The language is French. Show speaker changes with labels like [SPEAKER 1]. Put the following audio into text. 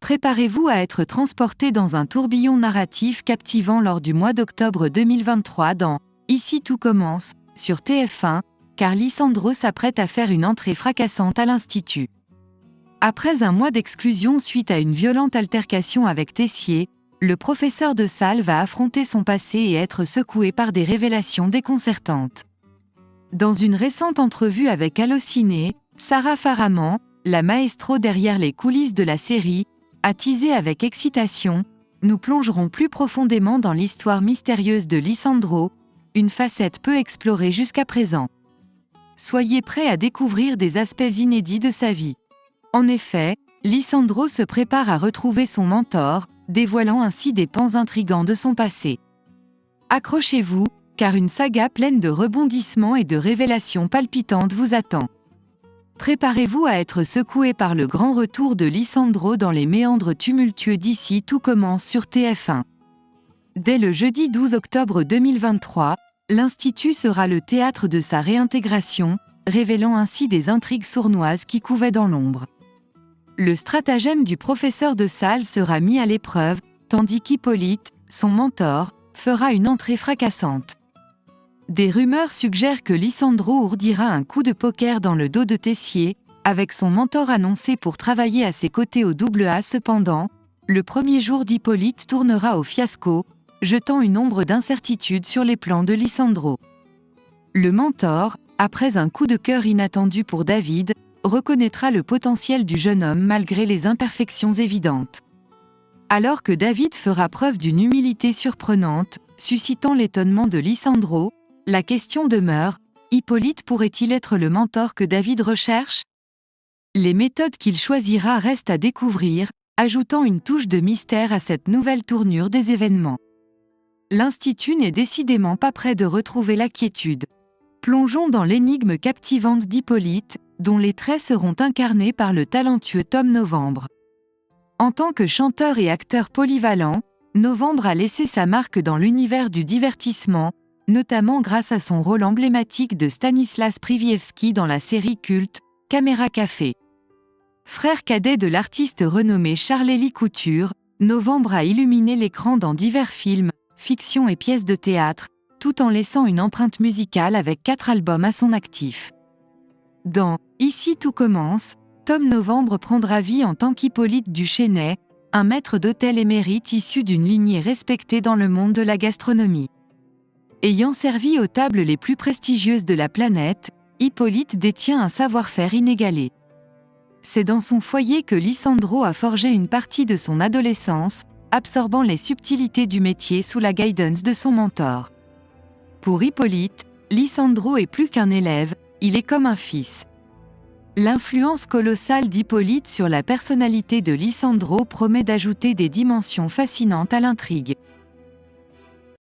[SPEAKER 1] Préparez-vous à être transporté dans un tourbillon narratif captivant lors du mois d'octobre 2023 dans « Ici tout commence » sur TF1, car Lisandro s'apprête à faire une entrée fracassante à l'Institut. Après un mois d'exclusion suite à une violente altercation avec Tessier, le professeur de salle va affronter son passé et être secoué par des révélations déconcertantes. Dans une récente entrevue avec Allociné, Sarah Faraman, la maestro derrière les coulisses de la série, a teasé avec excitation « Nous plongerons plus profondément dans l'histoire mystérieuse de Lisandro, une facette peu explorée jusqu'à présent. Soyez prêts à découvrir des aspects inédits de sa vie. » En effet, Lisandro se prépare à retrouver son mentor, dévoilant ainsi des pans intrigants de son passé. Accrochez-vous, car une saga pleine de rebondissements et de révélations palpitantes vous attend. Préparez-vous à être secoué par le grand retour de Lisandro dans les méandres tumultueux d'Ici tout commence sur TF1. Dès le jeudi 12 octobre 2023, l'Institut sera le théâtre de sa réintégration, révélant ainsi des intrigues sournoises qui couvaient dans l'ombre. Le stratagème du professeur de salle sera mis à l'épreuve, tandis qu'Hippolyte, son mentor, fera une entrée fracassante. Des rumeurs suggèrent que Lisandro ourdira un coup de poker dans le dos de Tessier, avec son mentor annoncé pour travailler à ses côtés au AA. Cependant, le premier jour d'Hippolyte tournera au fiasco, jetant une ombre d'incertitude sur les plans de Lisandro. Le mentor, après un coup de cœur inattendu pour David, reconnaîtra le potentiel du jeune homme malgré les imperfections évidentes. Alors que David fera preuve d'une humilité surprenante, suscitant l'étonnement de Lisandro, la question demeure, Hippolyte pourrait-il être le mentor que David recherche ? Les méthodes qu'il choisira restent à découvrir, ajoutant une touche de mystère à cette nouvelle tournure des événements. L'Institut n'est décidément pas près de retrouver la quiétude. Plongeons dans l'énigme captivante d'Hippolyte, dont les traits seront incarnés par le talentueux Tom Novembre. En tant que chanteur et acteur polyvalent, Novembre a laissé sa marque dans l'univers du divertissement, notamment grâce à son rôle emblématique de Stanislas Przywiewski dans la série culte Caméra Café. Frère cadet de l'artiste renommé Charles-Élie Couture, Novembre a illuminé l'écran dans divers films, fictions et pièces de théâtre, tout en laissant une empreinte musicale avec 4 albums à son actif. Dans « Ici tout commence », Tom Novembre prendra vie en tant qu'Hippolyte Duchesnay, un maître d'hôtel émérite issu d'une lignée respectée dans le monde de la gastronomie. Ayant servi aux tables les plus prestigieuses de la planète, Hippolyte détient un savoir-faire inégalé. C'est dans son foyer que Lisandro a forgé une partie de son adolescence, absorbant les subtilités du métier sous la guidance de son mentor. Pour Hippolyte, Lisandro est plus qu'un élève, il est comme un fils. L'influence colossale d'Hippolyte sur la personnalité de Lisandro promet d'ajouter des dimensions fascinantes à l'intrigue.